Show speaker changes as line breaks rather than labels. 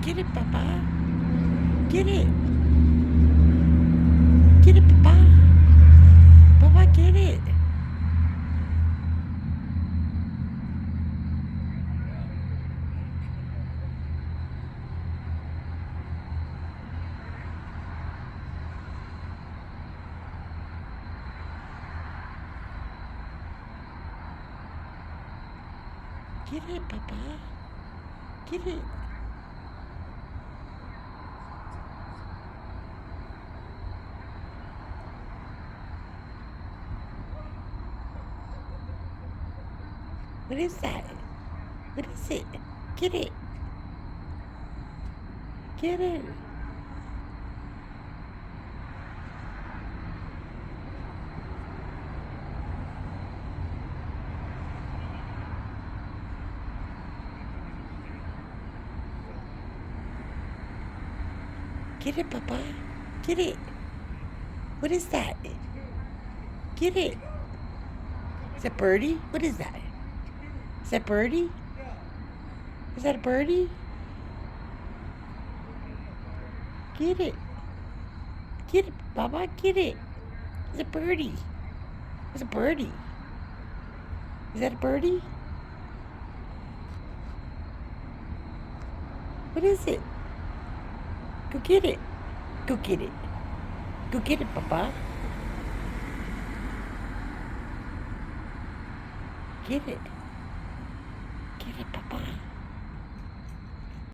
Get it, Papa. Get it. Get it, Papa. Papa, get it. Get it, Papa. Get it. What is that? What is it? Get it. Get it. Get it, Papa. Get it. What is that? Get it. Is that birdie? What is that? Is that birdie? Is that a birdie? Get it. Get it, Papa. Get it. It's a birdie. It's a birdie. Is that a birdie? What is it? Go get it. Go get it. Go get it, Papa. Get it. Get it, Papa.